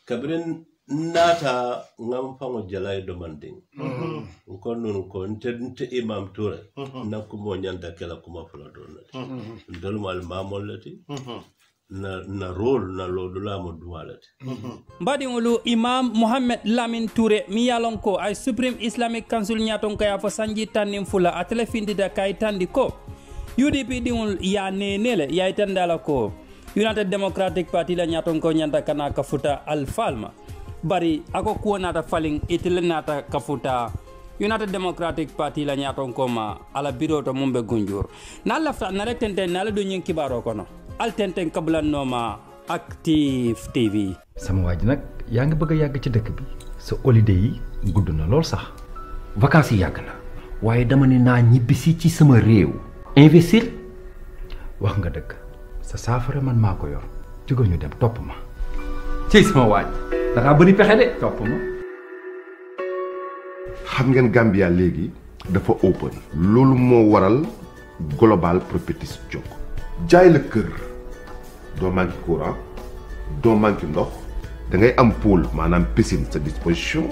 kabrin nata ngam fango jalay do manding ko non ko nte imam toure nakku mo nyanta kala kuma fula do ndol mal mamolati na role na lodula mo dualati mbadiŋolu imam Mohamed Lamin Touré mi yalon ko ay Supreme Islamic Council nyaton kaya fo sanji tannim fula atele findida kay tandi ko UDP diŋol ya nenele ya itandala ko United Democratic Party la nyaton ko nyanta kana kafuta alfalma bari ako kuwo nata falin itile nata kafuta United Democratic Party la nyaton ko ma ala biro to mumbe gunjur na lafta na rek tente na la do nyin kibaro kono al tenten kablan noma Active TV sama waji nak yaa ngi bëgg a yàgg ci dëkk bi sa holiday yi gudd na lool sax vacances yi yàgg na waaye dama ne naa ñibbisi ci sama réew investir wax nga dëgg sa saafara man maa ko yor jógal ñu dem topp ma ci sama waaj da ngaa bëri pexe de topp ma xam ngeen Gambia léegi dafa open loolu moo waral Global Properties jóg jaay la kër doo manqué courant doo manqué ndox da ngay am pool maanaam piscine sa disposition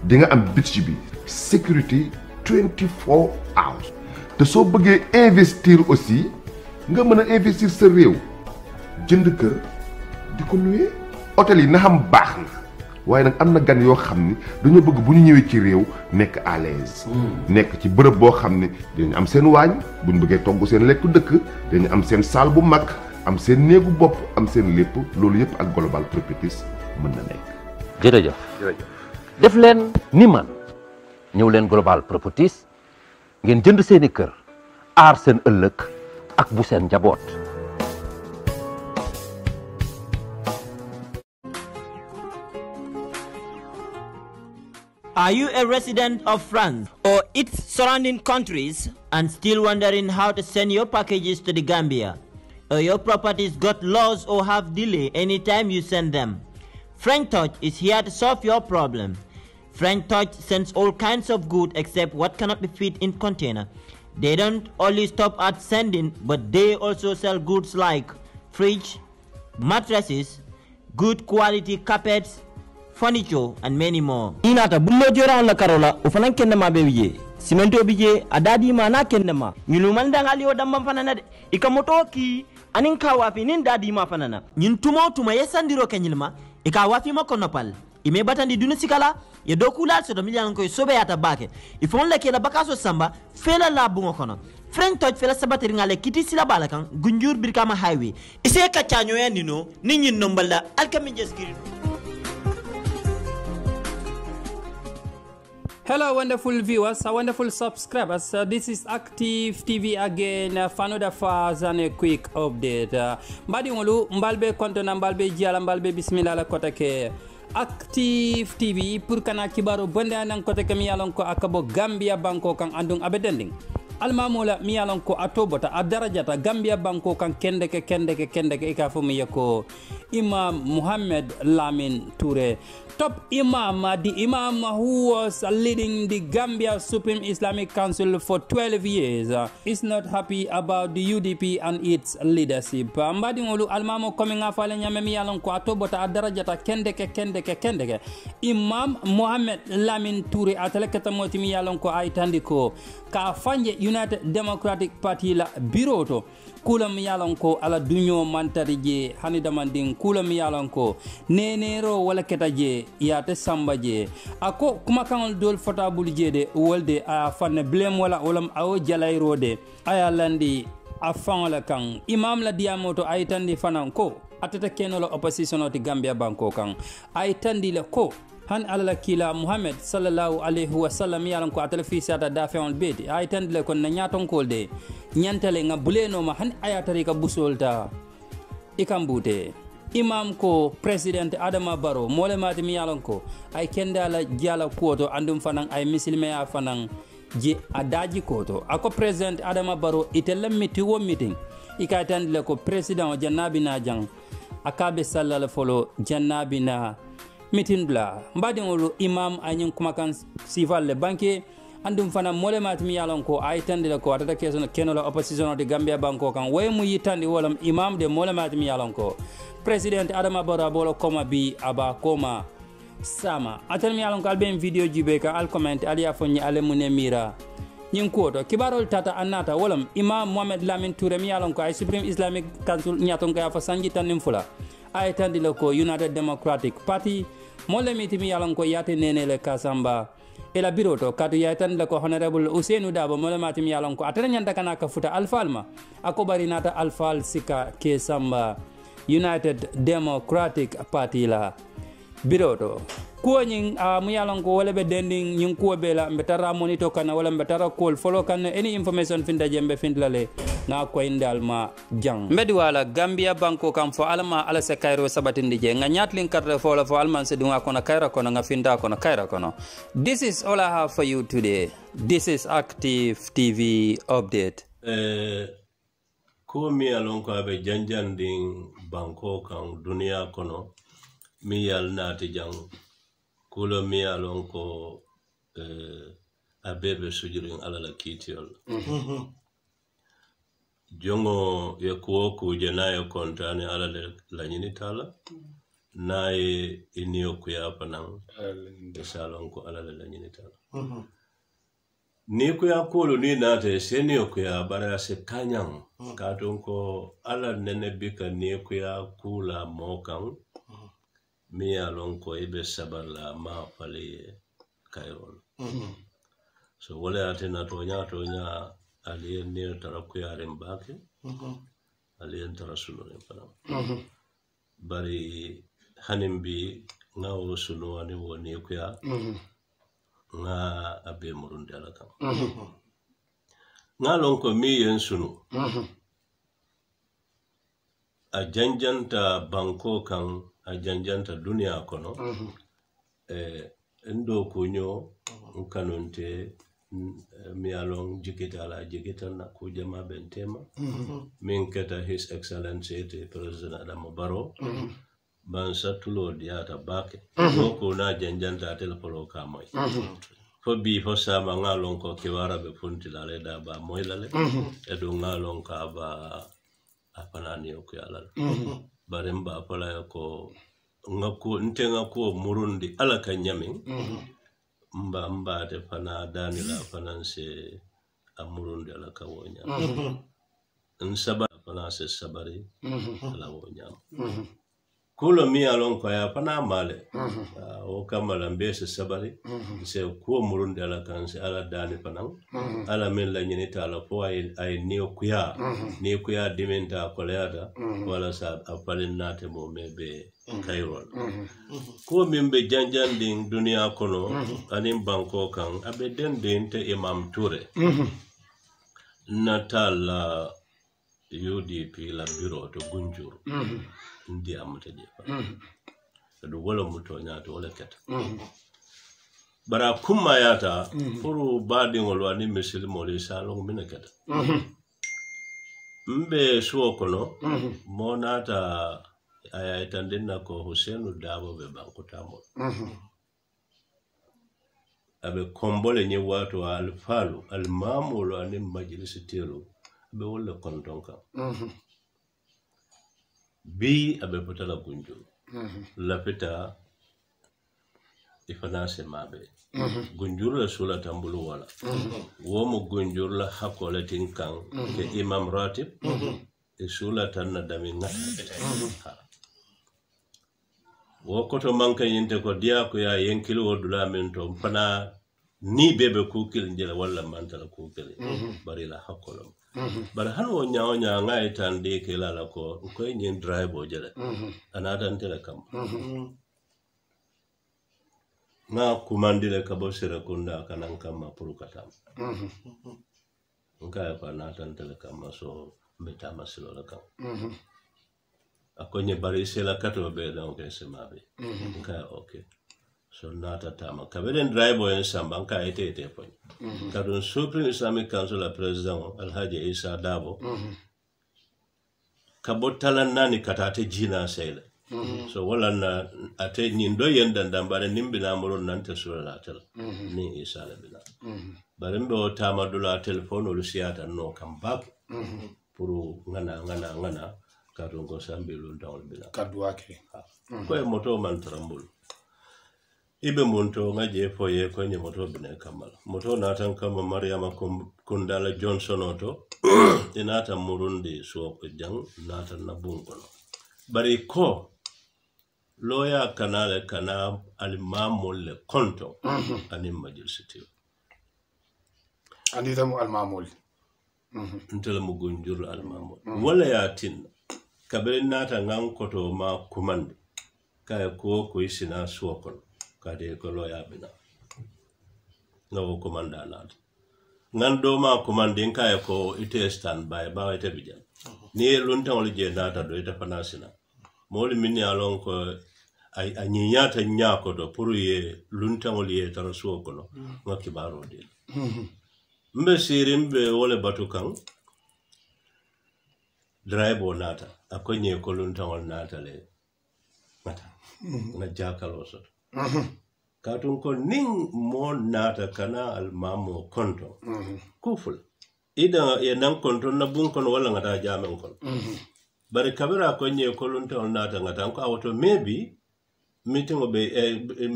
di nga am beach bi sécurité 24 hours te soo bëggee investir aussi nga mën a investir sa réew jënd kër di ko louer hôtel yi na xam baax na waaye nag am na gan yoo xam ni dañoo bëgg bu ñu ñëwee ci réew nekk à l'aise nekk ci bërëb boo xam ne dañu am seen waañ bu ñu bëggee togg seen lekku dëkk dañu am seen salle bu mag am seen néegu bopp am seen lépp loolu yëpp ak Global Properties mën na nekk. jërëjëf def leen ni man ñëw leen Global Properties ngeen jënd seeni kër aar seen ëllëg ak bu seen njaboot. Are you a resident of France or its surrounding countries and still wondering how to send your packages to the Gambia? Or your properties got lost or have delay anytime you send them? French Touch is here to solve your problem. French Touch sends all kinds of goods except what cannot be fit in container. They don't only stop at sending, but they also sell goods like fridge, mattresses, good quality carpets, furniture, and many more. Inata bullo jora on la karola ufanan kende ma bewije simento bije adadi ma na kende ma ñunu man dangali o dambam fanana de ikamoto ki anin ka wafi nin dadi ma fanana ñun tumo tuma yesandiro kenyilma ika wafi ma konopal ime batandi dunu sikala ye dokulal so do miliyan ko sobe yata bake ifon le kela bakaso samba fela la bungo kono French Touch fela sabateri ngale kiti sila balakan gunjur birkama highway ise ka chanyo ya nino ninyi nombala alkami jeskiri. Hello wonderful viewers, wonderful subscribers. This is Active TV again for another fast and a quick update. Mbadi ngolu mbalbe kontona mbalbe jiala mbalbe bismillah la kotake Active TV pour kana kibaro bonde anan kotake mi yalon ko akabo Gambia banko kan andung abedending. Almamola mi yalon ko atobota adarajata Gambia banko kan kendeke ikafu mi yako Imam Mohamed Lamin Touré. Top Imam, the Imam who was leading the Gambia Supreme Islamic Council for 12 years, is not happy about the UDP and its leadership. Mbadi ngolu almamo coming afale nyamemi yalon ko atobota adarajata kendeke. Imam Mohamed Lamin Touré atelekata motimi yalon ko aitandiko ka fanje United Democratic Party la biroto kulam yalon ko ala dunyo mantari je hanida manding kulam yalon ko nenero wala ketaje yate samba je ako kuma kanol dol fota bul jede wolde a fanne blem wala olam awo jalayro de aya landi a fangola kan imam la diamoto aytandi fanan ko atata kenolo opposition oti Gambia banko kan aytandi le ko han alala kila Muhammad sallallahu alaihi wasallam yalan ko atala fi sata dafeon bedi aytandi le kon na nyaton kolde nyantale nga buleno ma han ayatari ka busolta ikambute imam ko president Adama Barrow mole mati mi yalon ko ay kendala jala koto andum fanan ay misilme ya fanan je adaji koto ako president Adama Barrow itella mitiwo meeting ikatan le ko president jannabi na jang akabe sallala folo jannabi na meeting bla mbadi ngolo imam anyin kuma kan sifal le banke andum fana mole matimi yalon ko ay tande ko atata kesono kenola opposition de Gambia banko kan way mu yitande wolam imam de mole matimi yalon ko president Adama Barrow bolo koma bi aba koma sama atal mi yalon ko albe video jibe ka al comment ali afoni ale mune mira nyin koto kibarol tata annata wolam imam Mohamed Lamin Touré mi yalon ko ay Supreme Islamic Council nyaton ka fa sanji tanim fula ay tande ko United Democratic Party mole mitimi yalon ko yate nenele kasamba ela biroto katu yaitan la ko honorable Ousainou Dabo mole matimi yalon ko atana nyanda kana ka futa alfalma ako bari nata alfal sika ke samba United Democratic Party la biroto ko nyin mu yalon ko wala be dending nyin ko bela mbetara monito kana wala mbetara call follow kana any information finda jembe findlale na ko indal ma jang mbedi wala Gambia banko kam fo alma ala se kayro sabatindi je nga nyatlin karre fo la fo alman se dunga kono kayra kono nga finda kono kayra kono. This is all I have for you today. This is Active TV update. Ko mi alon ko abe janjanding banko kan dunia kono mi yal naati jang kulo mi alon ko abebe sujirin alala kitiyol jongo ye kuwo kuje naye kontani alale lanyini tala naye iniyo kuya panan salon ko alale lanyini tala ni kuya kulu ni nate seniyo kuya bara se kanyang katon ko ala nene bika ni kuya kula mokan mi alon ko ibe sabala ma pale kayrol so wala atena tonya aliyen ne tara kuyaren bake aliyen tara sunuren fana bari hanin bi nga wo sunuwani wo ne kuya nga abe murundi ala kan nga lon ko mi yen sunu a janjanta banko kan a janjanta duniya kono endo kunyo kanonte mi alon jikita la jikita na kujama bentema min keta His Excellency te President Adama Barrow ban satulo diata bake ko na janjanta telefolo ka moy fo bi fo sama ngalon ko kiwara be funti la le da ba moy la le e do ngalon ka ba apanani ko yala baremba pala ko ngako ntenga ko murundi ala kanyamin mba te fana dani la fananse amurundi ala kawonya nsaba fana se sabari ala wonya kulo mi alon ko ya fana male o kamala mbese sabari se ko murundi ala kanse ala dani fanan ala men la nyini tala fo ay ni kuya dimenta koleada wala sa apalin nate mo mebe kayrol ko min be janjanding duniya kono anin banko kan abe denden te Imam Touré natala UDP la bureau to Gunjur ndi amata jefa do wala muto nyato wala keta bara kuma yata furu badi ngolo ani misil moli salong minaketa mbe suo kono monata aya itandina ko Ousainou Dabo be banko tamo abe kombole nye watu alfalu almamulu ani majlisi tiru abe wala kontonka bi abe potala Gunjur lapita ifana se mabe Gunjur la sula tambulu wala womo Gunjur la hakole tinkan ke imam ratib sula tanna dami ngata wo koto manka yinte ko dia ko ya yenkilo wodula men to fana ni bebe kukil njela wala mantala kukil bari la hakolo bari hano nya ngai tande ke la ko nyin drive o jele anata ntele kam na kumandile kabo sere kunda kanan kama purukatam nka fa na tantele kam so beta masilo la kam akonye bari sela kato be donc semabe nka okay so nata tama kabeden driver en samba nka ete pon kadon Supreme Islamic Council la president Alhaji Issa Dabo kabotala nani katate jina sele so wala na ate nyin do yenda ndambare nimbina moro nante sura la tel ni isa la bina bare mbo tama dula telephone lu siata no kam bak pour ngana ka rongo sambe lu ndawol bina kaddu ake ko e moto man trambul ibe monto ngaje foye ko ni moto bina kamal moto natan kama Mariama Kundala Johnson oto inata murundi so ko jang nata na bunkono bari ko loya kanale kana al-mamul le konto ani majlisiti ani damu al-mamul ntela mu gonjur al-mamul wala yatin kabere nata ngan koto ma kumande kay ko isina sokon kade ko loya bina ngawo komanda nata ngan do ma kumande kay ko ite stand by ba ite bijan ni lunta wala je nata do ite fanasina moli minni alon ko a nyinyata nyako do pour ye luntangol ye taraso kono ngaki baro de mbe sirimbe wole batukan drive nata akonye ko luntangol nata le mata na jakalo so katun ko ning mo nata kana al mamo konto kuful ida ye nan konto na bun kono wala ngata jamen kono bari kabira konye ko luntangol nata ngata ko auto maybe meeting obe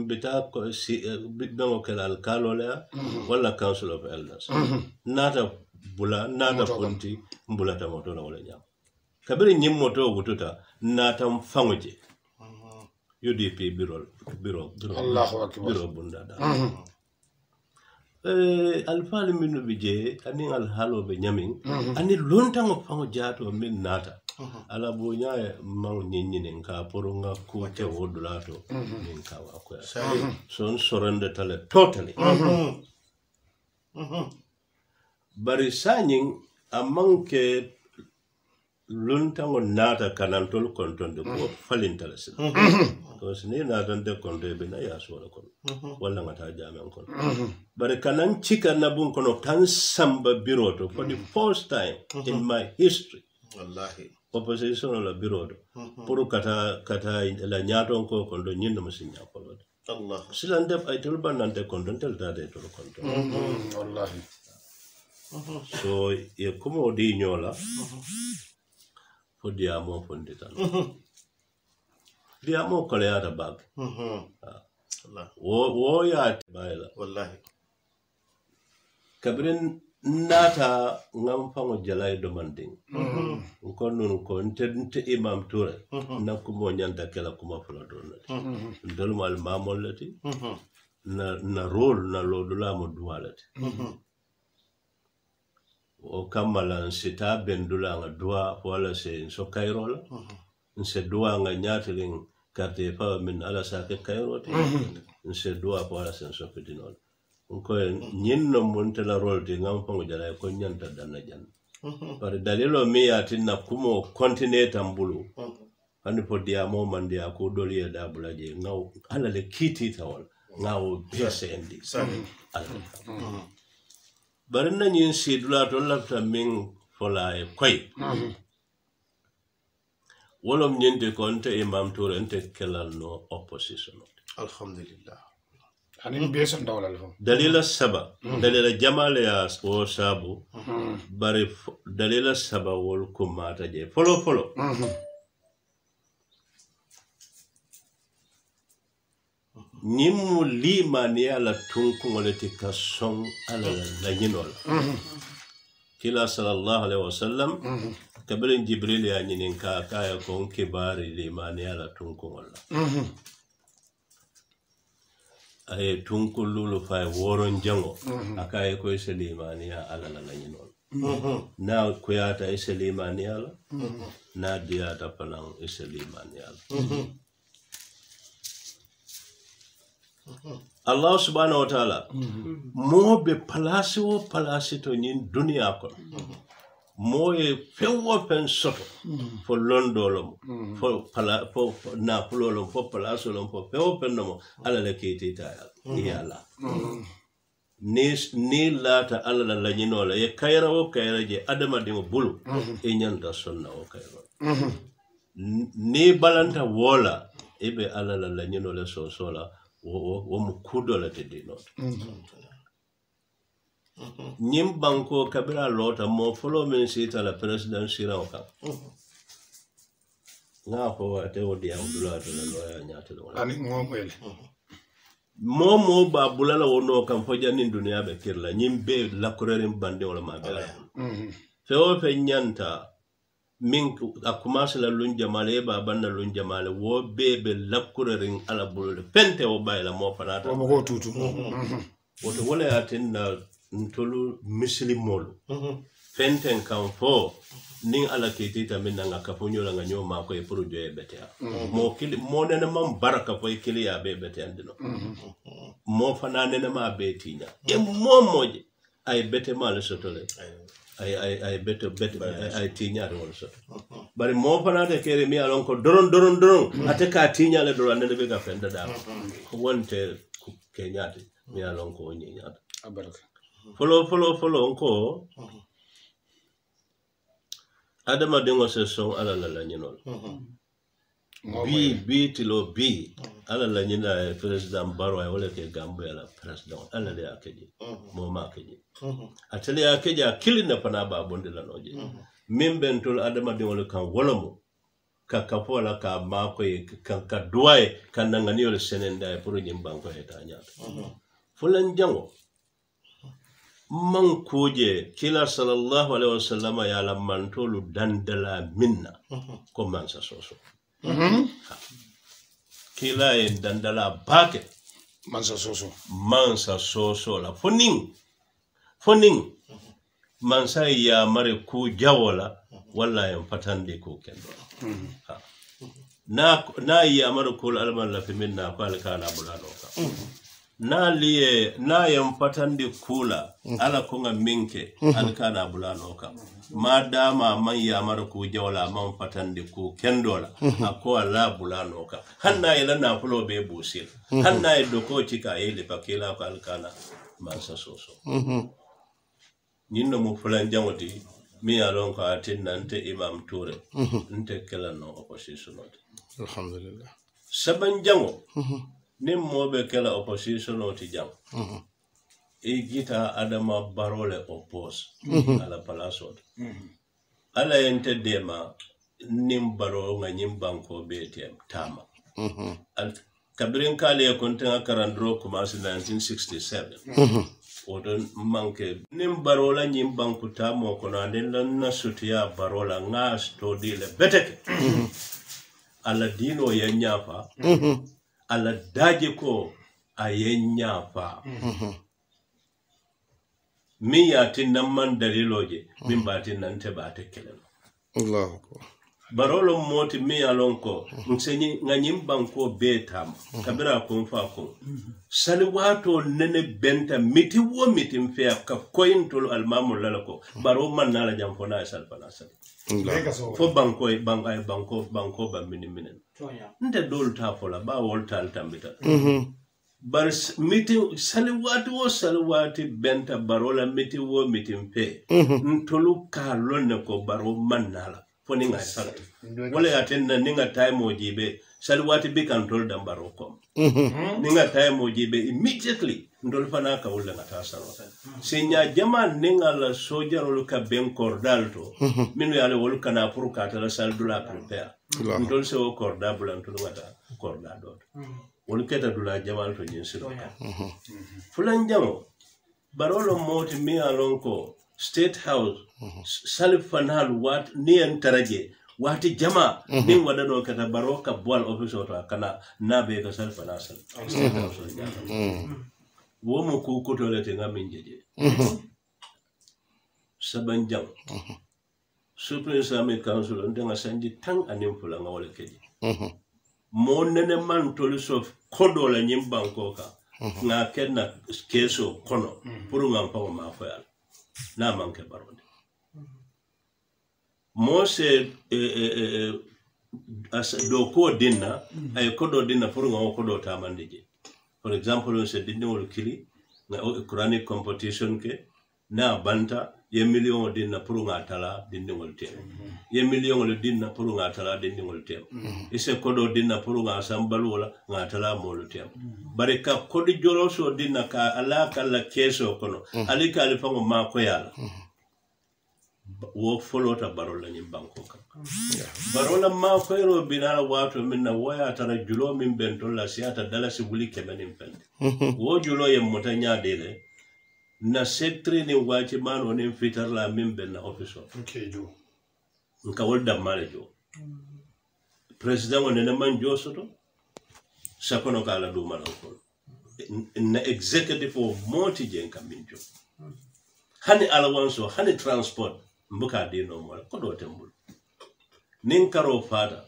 bita ko si bidango kelal kalola wala council of elders nata punti mbula ta moto na wala nyam kabiri nyim moto gututa nata mfangoje UDP biro Allahu akbar biro bunda da alfal minu bije ani al halo be nyamin ani lontango fango jato min nata ala bonya mang nyinyin ka poronga ko te wodulato min ka wa ko son sorende tale totally bari sanyin amanke luntango nata kanantol kontonde ko falintala sin ko sini nata de konde be na yaso la kon wala ngata jamen kon bari kanan chika na bun kono kan samba biroto for the first time in my history wallahi opposition la biroto pour kata la nyaton ko kondo nyinno musinya ko Allah silan def ay tul banante kondo tel dade to kondo wallahi so e como di nyola diamo fonditan diamo ko le ata bag wo ya bayla wallahi kabrin nata ngam fango jalay do manding ko non ko nte imam toure nakko mo nyanta kala kuma fula do ndol mal mamol lati na role na lodula mo dualati o kamala sita bendula nga dua wala se so kairola se dua nga nyateling karte pa min ala sa ke kairoti se dua wala se so pedinol ko nyinno montela rolde ngam fango jala ko nyanta dana jan par dalilo mi atinna kumo continue tambulu hani po diamo mandia ko doliye da bulaje ngaw ala le kiti tawol ngaw BSND bari na nyin sidula to lafta min fola e koy wolom nyinde ko nte imam tour nte kelal no opposition alhamdulillah hanin besan dawla alfam dalila saba dalila jamale ya o sabu bari dalila saba wol ko mata je folo nimu lima ni ala tunku ngoleti ka song ala la nyinol kila sallallahu alaihi wasallam kabrin jibril ya nyinin ka kaya ko kibari lima ni ala tunku ngola ay tunku lulu fay woron jango akay ko selimani ya ala la nyinol na ko yata selimani ala na dia ta palang selimani ala Allah subhanahu wa ta'ala mo be palasi wo palasi to nyin dunia ko mo e fewo pen soto fo londolo fo pala fo na pulolo fo palaso lo fo fewo pen no ala le kiti ta ya la ni lata ala la nyinola e kayra wo kayra je adama de bulu e nyanta sonna o kayro ni balanta wola ibe ala la nyino le sosola wo mu kudo la te dinot nyim banko kabira lota mo folo men sita la president sira oka nga ko ate odi amdula to la loya nyata do ani ngomwele momo ba bulala wono kam fo janni dunya be kirla nyim be la kurerim bande wala ma be fe o fe nyanta min akumasi la lun jamale ba banna lun jamale wo bebe la kurerin ala bulule pente o bayla mo fanata mo ko tutu woto wala atinna ntolu muslimolu fenten kan fo nin ala kitita min nga kafunyo la nganyo ma ko e projo e betea mo kili mo nene mam baraka fo kili ya be bete andino mo fana nene ma be tinya e mo moje ay bete mal sotole ay bete ay tinya do soto bari mo fana de kere mi alon ko doron ate ka tinya le do nene be ga fenda da wonte kenyati mi alon ko nyinyata abaraka Follow onko adama dengo se son ala la nyinol bi tilo bi ala la nyina president Barrow ay wala ke Gambia la president ala le akeji mo ma akeji atele akeji akili na pana ba bonde la noje mimben tol adama dengo le kan wolomo ka kapola ka ma ko kan ka duai kan ngani le senenda e pour nyimban ko eta nyata fulan jango man kuje kila sallallahu alaihi wasallama ya la mantolu dandala minna ko mansa soso kila en dandala bake mansa soso la foning mansa ya mare ku jawola walla en patande ko kendo na ya mare ko alman la minna ko alkana bulano ka na yam patandi kula ala konga minke alkana bulano ka madama man yamar ku jawla man patandi ku kendola ako ala bulano ka hanna ila na fulo be busil hanna do ko tika ele pakela ko alkana mansa soso ninno mo fulan jamoti mi alon ko atinante imam toure nte kala no opposition alhamdulillah saban jango nim mobe kala opposition o ti jam e gita adama barole oppose ala palaso ala ente dema nim baro nga nyim banko betem tama al kabrin kale konta karandro commence 1967 odon manke nim barola nyim banko tamo kono anden na sutiya barola ngas to dile beteke ala dino ya nyafa ala daje ko a yenya fa min yatin nan man daliloje min batin nan te bate kelen Allahu akbar barolo moti mi alon ko nsenyi nganyim banko betam kabira ko fa ko sali wato nene benta miti wo miti mfe ka koyintol almamul lalako baro man nala jam fona sal fana sal fo banko ba minen nte dol ta fola ba wol tal tambita bar miti salwati benta barola miti wo miti mpe ntolu ka lonne ko baro manala foni nga sal wala yatenna ninga time ojibe salwati bi kan tol dam baro kom ninga time ojibe immediately ndol fana ka wala ngata salwata senya jama ninga la sojarol ka ben cordalto minu yale wol kana pour ka tala saldula prepare ndol se o corda bulanto ngata corda dot wol keta dula jamal to jinsiro fulan jamo barolo moti mi alonko state house salfanal wat nian taraje wati jama nin wadano kata baroka boal office to kana nabe ka salfanal state house wo mo ko ko to lete ngamin jeje saban jam supreme islamic council ndanga sanji tang anim fulanga wala keji mo nene man tolu sof kodo la nyim banko ka nga kenna keso kono puru ngam pa ma fayal na manke baronde mo se as do ko dinna ay kodo dinna puru ngam kodo ta mandije for example on se dinna wol kili na quranic competition ke na banta ye million dinna pour ngatala dindingol tem ye million le dinna pour ngatala dindingol tem ise kodo dinna pour ngasambalu wala ngatala molu tem bare ka kodi jolo so dinna ka ala kala keso kono ali ka ali fango ma ko yala wo folota barola nyim banko kan barola ma ko ro binala wato minna waya tara julo min bento la siata dala sibuli kemenim pende wo julo ye motanya dele na secretary ni wachi mano ni fitar la mimbe na officer okay jo nka wolda male jo president wona ne man jo soto sakono kala do mala ko na executive of moti jen kaminjo hani alawanso hani transport mbuka di no mala ko do tembul nin karo fada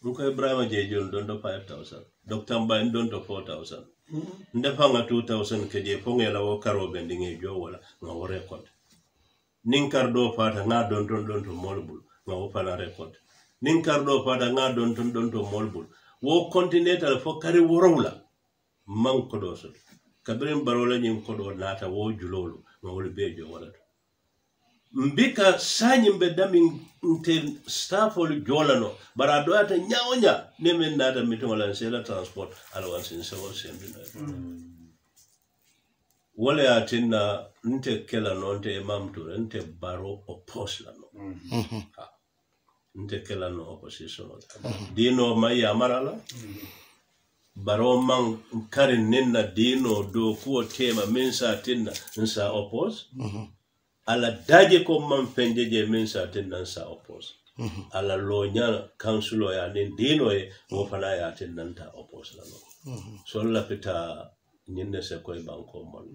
nko Ibrahima jejon don do 5000 Dr. Mbaye don do 4000 ndefanga 2000 keje fongela wo karo bendinge jo wala nga wo record nin kardo fata nga don to molbul nga wo fana record nin kardo fata nga don to molbul wo continental fo kari worowla man ko do so kabrim barola nyim ko do nata wo julolu nga wo bejo wala mbika sanyimbe damin ntel staffol jolano bara do ata nyawonya nemen nata mitongola sela transport ala wansin so sembina wala atinna nte kela nonte mamtu nte baro oppose la no nte kela no opposition dino maya marala baro man karin ninna dino do ko tema mensa tinna nsa oppose ala daje ko man penjeje min sa tendan sa oppose ala lo nya councilo ya nin dino e mo fana ya tendan ta oppose la no so la pita nyinde se koy banko mon